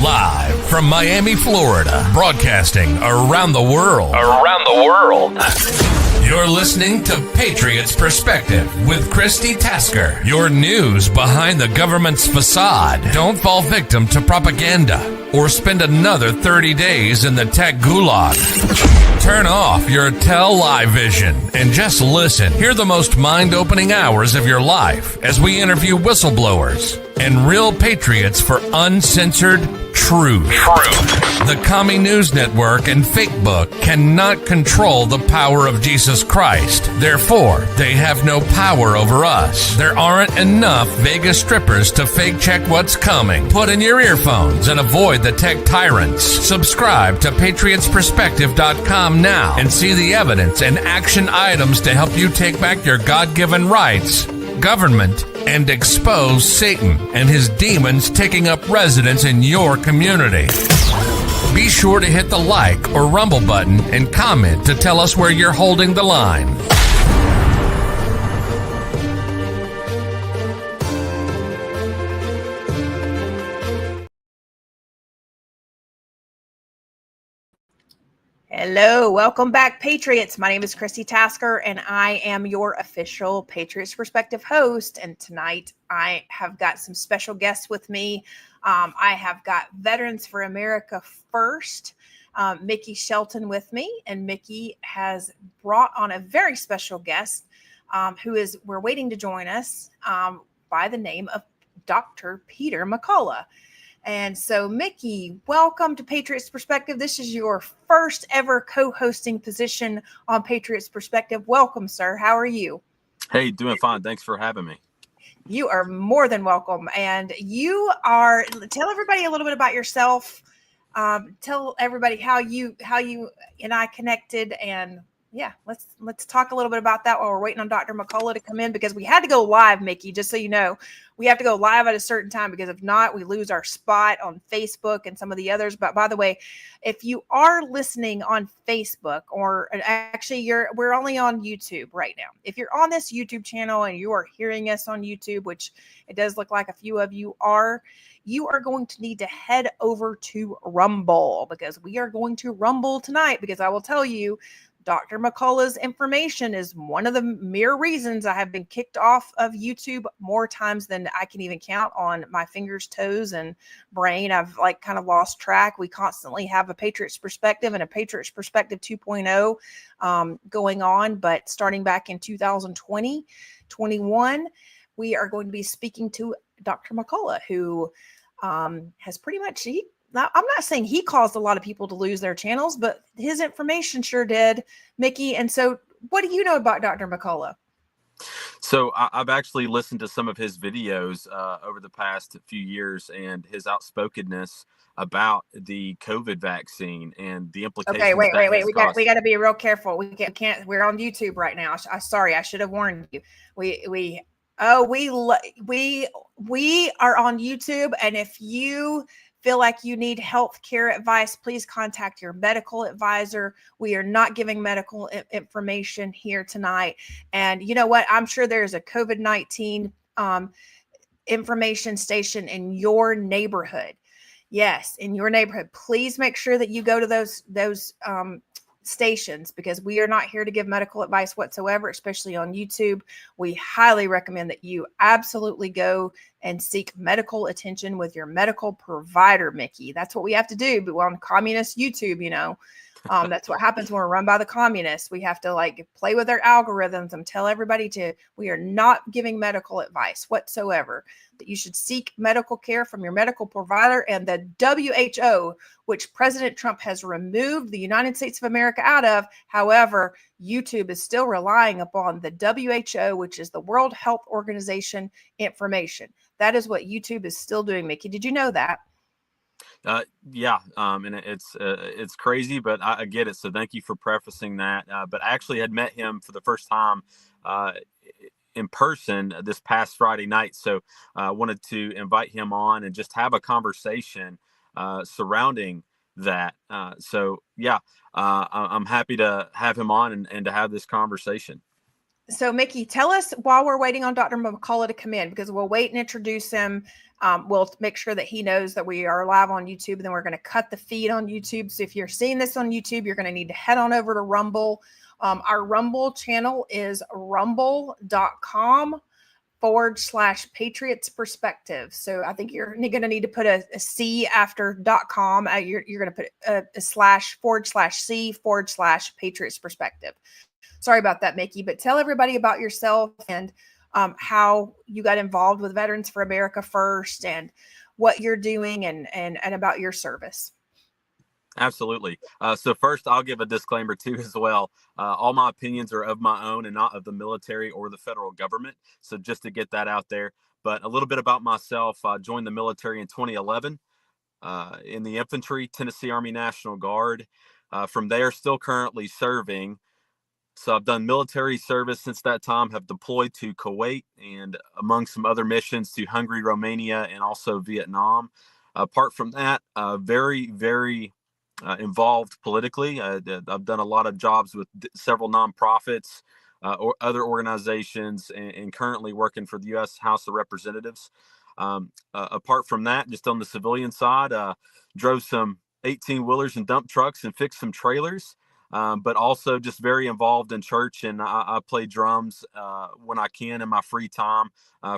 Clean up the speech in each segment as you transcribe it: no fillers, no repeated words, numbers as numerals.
Live from Miami, Florida, broadcasting around the world. You're listening to Patriots Perspective with Christi Tasker. Your news behind the government's facade. Don't fall victim to propaganda or spend another 30 days in the tech gulag. Turn off your tell-lie vision and just listen. Hear the most mind-opening hours of your life as we interview whistleblowers and real patriots for uncensored truth. The Commie News Network and Fake Book cannot control the power of Jesus Christ. Therefore, they have no power over us. There aren't enough Vegas strippers to fake check what's coming. Put in your earphones and avoid the tech tyrants. Subscribe to patriotsperspective.com now and see the evidence and action items to help you take back your God-given rights, government, and expose Satan and his demons taking up residence in your community. Be sure to hit the like or rumble button and comment to tell us where you're holding the line. Hello, welcome back, Patriots. My name is Christi Tasker, and I am your official Patriots Perspective host. And tonight, I have got some special guests with me. I have got Veterans for America First, Mickey Shelton with me, and Mickey has brought on a very special guest we're waiting to join us by the name of Dr. Peter McCullough. And so, Mickey, welcome to Patriots Perspective. This is your first ever co-hosting position on Patriots Perspective. Welcome, sir. How are you? Hey, doing fine. Thanks for having me. You are more than welcome. And tell everybody a little bit about yourself. Tell everybody how you and I connected. And yeah, let's talk a little bit about that while we're waiting on Dr. McCullough to come in, because we had to go live, Mickey, just so you know. We have to go live at a certain time, because if not, we lose our spot on Facebook and some of the others. But by the way, if you are listening on Facebook, or actually we're only on YouTube right now. If you're on this YouTube channel and you are hearing us on YouTube, which it does look like a few of you are going to need to head over to Rumble, because we are going to rumble tonight, because I will tell you, Dr. McCullough's information is one of the mere reasons I have been kicked off of YouTube more times than I can even count on my fingers, toes, and brain. I've kind of lost track. We constantly have a Patriots Perspective and a Patriots Perspective 2.0 going on, but starting back in 2020, 21, we are going to be speaking to Dr. McCullough, who has pretty much, now, I'm not saying he caused a lot of people to lose their channels, but his information sure did, Mickey. And so what do you know about Dr. McCullough? So I've actually listened to some of his videos over the past few years, and his outspokenness about the COVID vaccine and the implications. Okay, wait. We got to be real careful. We can't. We're on YouTube right now. Sorry, I should have warned you. We are on YouTube, and if you feel like you need health care advice, please contact your medical advisor. We are not giving medical information here tonight. And you know what? I'm sure there's a COVID-19 information station in your neighborhood. Yes, in your neighborhood. Please make sure that you go to those stations, because we are not here to give medical advice whatsoever, especially on YouTube. We highly recommend that you absolutely go and seek medical attention with your medical provider, Mickey. That's what we have to do. But on communist YouTube, that's what happens when we're run by the communists. We have to play with their algorithms and tell everybody we are not giving medical advice whatsoever, that you should seek medical care from your medical provider. And the WHO, which President Trump has removed the United States of America out of. However, YouTube is still relying upon the WHO, which is the World Health Organization information. That is what YouTube is still doing, Mickey. Did you know that? Yeah. And it's crazy, but I get it. So thank you for prefacing that. But I actually had met him for the first time in person this past Friday night. So I wanted to invite him on and just have a conversation surrounding that. I'm happy to have him on and to have this conversation. So, Mickey, tell us while we're waiting on Dr. McCullough to come in, because we'll wait and introduce him. we'll make sure that he knows that we are live on YouTube, and then we're going to cut the feed on YouTube. So if you're seeing this on YouTube, you're going to need to head on over to Rumble. Our Rumble channel is rumble.com/Patriots Perspective. So I think you're going to need to put a C after .com. You're going to put a //C/Patriots Perspective. Sorry about that, Mickey, but tell everybody about yourself and how you got involved with Veterans for America First and what you're doing and about your service. Absolutely. So first, I'll give a disclaimer too as well. All my opinions are of my own and not of the military or the federal government. So just to get that out there. But a little bit about myself. I joined the military in 2011 in the infantry, Tennessee Army National Guard. From there, still currently serving. So I've done military service since that time, have deployed to Kuwait and among some other missions to Hungary, Romania, and also Vietnam. Apart from that, very, very involved politically. I've done a lot of jobs with several nonprofits or other organizations and currently working for the U.S. House of Representatives. Apart from that, just on the civilian side, drove some 18-wheelers and dump trucks and fixed some trailers. But also just very involved in church, and I play drums when I can in my free time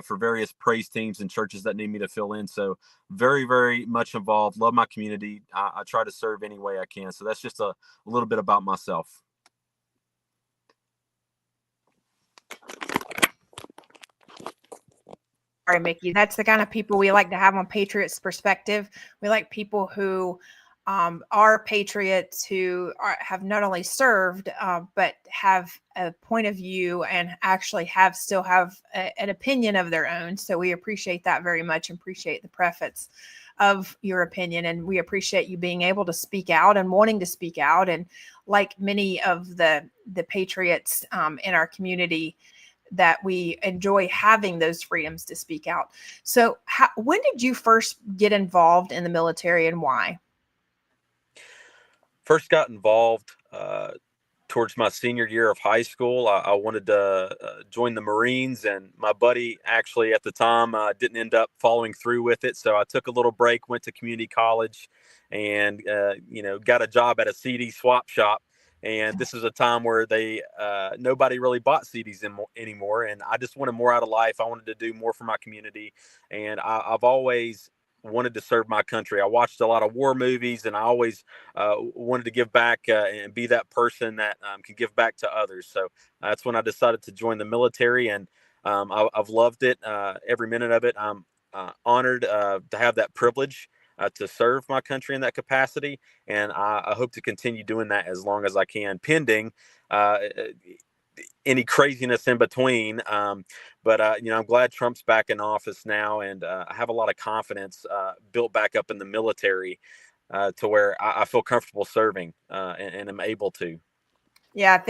for various praise teams and churches that need me to fill in. So very, very much involved. Love my community. I try to serve any way I can. So that's just a little bit about myself. All right, Mickey, that's the kind of people we like to have on Patriots Perspective. We like people who are patriots who have not only served, but have a point of view and actually still have an opinion of their own. So we appreciate that very much and appreciate the preface of your opinion. And we appreciate you being able to speak out and wanting to speak out. And like many of the patriots in our community, that we enjoy having those freedoms to speak out. So when did you first get involved in the military and why? First got involved towards my senior year of high school. I wanted to join the Marines, and my buddy actually at the time didn't end up following through with it. So I took a little break, went to community college, and got a job at a CD swap shop. And this is a time where nobody really bought CDs anymore, and I just wanted more out of life. I wanted to do more for my community, and I've always wanted to serve my country. I watched a lot of war movies, and I always wanted to give back and be that person that can give back to others. So that's when I decided to join the military, and I've loved it, every minute of it. I'm honored to have that privilege to serve my country in that capacity, and I hope to continue doing that as long as I can, pending any craziness in between. But I'm glad Trump's back in office now, and I have a lot of confidence built back up in the military to where I feel comfortable serving and am able to. Yeah,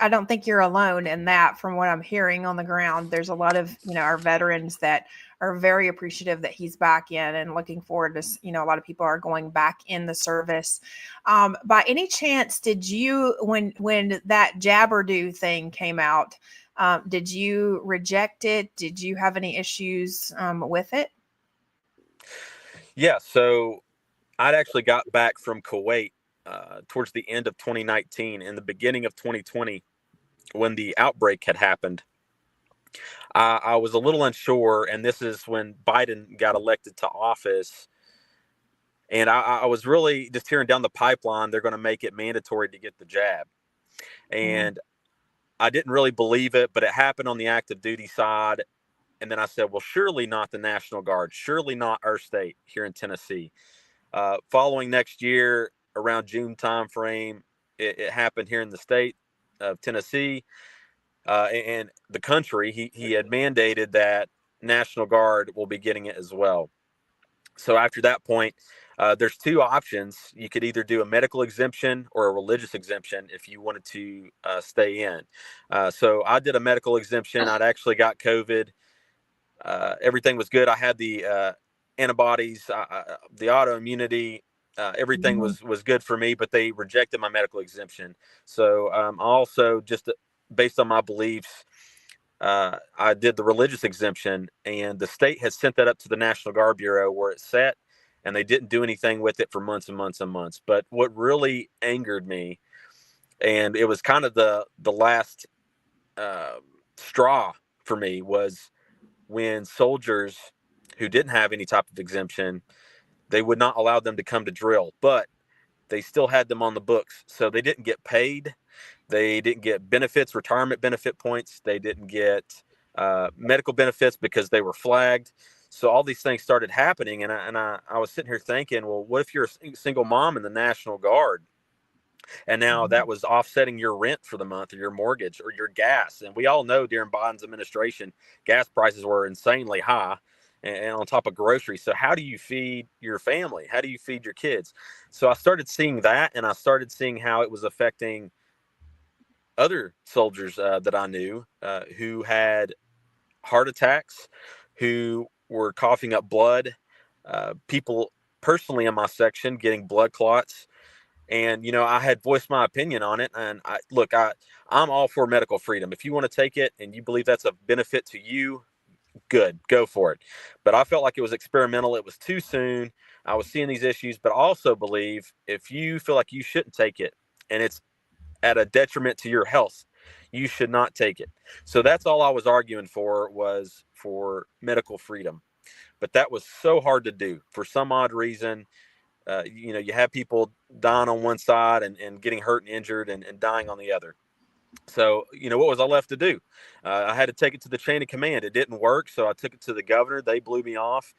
I don't think you're alone in that. From what I'm hearing on the ground, there's a lot of our veterans that are very appreciative that he's back in and looking forward to. A lot of people are going back in the service. By any chance, did you when that Jabberdo thing came out? Did you reject it? Did you have any issues with it? Yeah, so I'd actually got back from Kuwait towards the end of 2019 and the beginning of 2020 when the outbreak had happened. I was a little unsure, and this is when Biden got elected to office. And I was really just hearing down the pipeline, they're going to make it mandatory to get the jab. And I didn't really believe it, but it happened on the active duty side. And then I said, well, surely not the National Guard, surely not our state here in Tennessee. Following next year, around June timeframe, it happened here in the state of Tennessee. And the country, he had mandated that National Guard will be getting it as well. So after that point, there's two options. You could either do a medical exemption or a religious exemption if you wanted to stay in. So I did a medical exemption. I'd actually got COVID. Everything was good. I had the antibodies, the autoimmunity. Everything was good for me, but they rejected my medical exemption. So also just based on my beliefs, I did the religious exemption, and the state had sent that up to the National Guard Bureau where it sat, and they didn't do anything with it for months and months and months. But what really angered me, and it was kind of the last straw for me, was when soldiers who didn't have any type of exemption, they would not allow them to come to drill, but they still had them on the books. So they didn't get paid. They didn't get benefits, retirement benefit points. They didn't get medical benefits because they were flagged. So all these things started happening. And I was sitting here thinking, well, what if you're a single mom in the National Guard? And now that was offsetting your rent for the month or your mortgage or your gas. And we all know during Biden's administration, gas prices were insanely high, and on top of groceries. So how do you feed your family? How do you feed your kids? So I started seeing that, and I started seeing how it was affecting other soldiers that I knew who had heart attacks, who were coughing up blood, people personally in my section getting blood clots. And, you know, I had voiced my opinion on it. And I'm all for medical freedom. If you want to take it and you believe that's a benefit to you, good, go for it. But I felt like it was experimental. It was too soon. I was seeing these issues, but I also believe if you feel like you shouldn't take it and it's at a detriment to your health, you should not take it. So that's all I was arguing for, was for medical freedom. But that was so hard to do for some odd reason. You know, you have people dying on one side and getting hurt and injured and dying on the other. So, you know, what was I left to do? I had to take it to the chain of command. It didn't work. So I took it to the governor. They blew me off.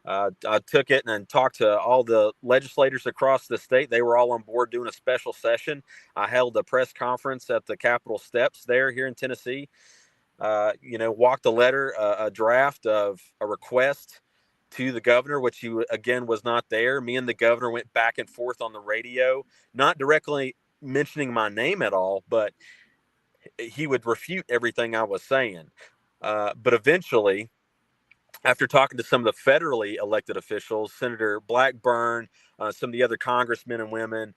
I took it and talked to all the legislators across the state. They were all on board doing a special session. I held a press conference at the Capitol steps here in Tennessee. You know, walked a letter, a draft of a request to the governor, which he again was not there. Me and the governor went back and forth on the radio, not directly mentioning my name at all, but he would refute everything I was saying. But eventually, after talking to some of the federally elected officials, Senator Blackburn, some of the other congressmen and women,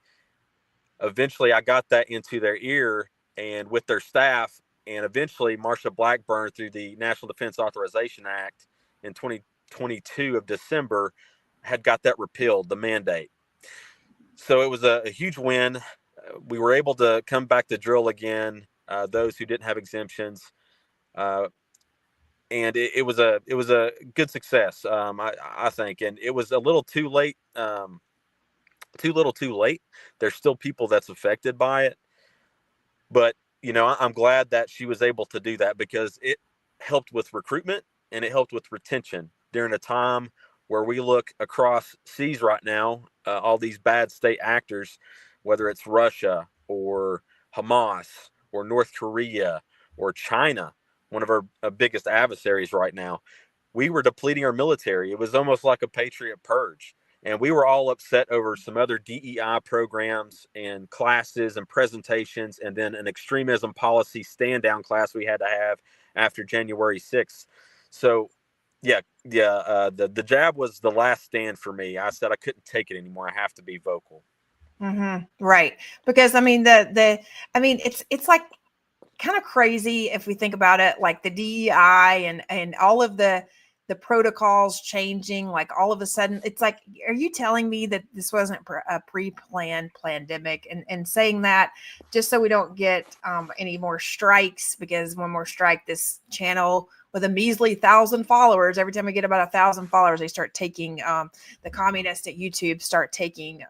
eventually I got that into their ear and with their staff. And eventually Marsha Blackburn, through the National Defense Authorization Act in 2022 of December, had got that repealed, the mandate. So it was a huge win. We were able to come back to drill again, those who didn't have exemptions. And it was a good success, I think. And it was a little too late, too little too late. There's still people that's affected by it. But, you know, I'm glad that she was able to do that, because it helped with recruitment and it helped with retention during a time where we look across seas right now, all these bad state actors, whether it's Russia or Hamas or North Korea or China, one of our biggest adversaries right now. We were depleting our military. It was almost like a Patriot purge. And we were all upset over some other DEI programs and classes and presentations, and then an extremism policy stand down class we had to have after January 6th. So, the jab was the last stand for me. I said I couldn't take it anymore. I have to be vocal. Mm-hmm. Right. Because I mean, it's like kind of crazy if we think about it, like the DEI and all of the protocols changing, like all of a sudden it's like, are you telling me that this wasn't a pre-planned pandemic? And saying that just so we don't get any more strikes, because one more strike, this channel with a measly 1,000 followers, every time we get about 1,000 followers, they start taking the communists at YouTube start taking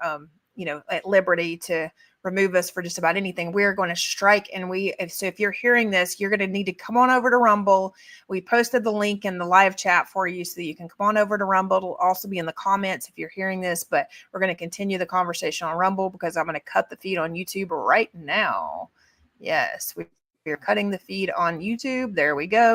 at liberty to remove us for just about anything. We're going to strike. And so if you're hearing this, you're going to need to come on over to Rumble. We posted the link in the live chat for you so that you can come on over to Rumble. It'll also be in the comments if you're hearing this, but we're going to continue the conversation on Rumble because I'm going to cut the feed on YouTube right now. Yes, we're cutting the feed on YouTube. There we go.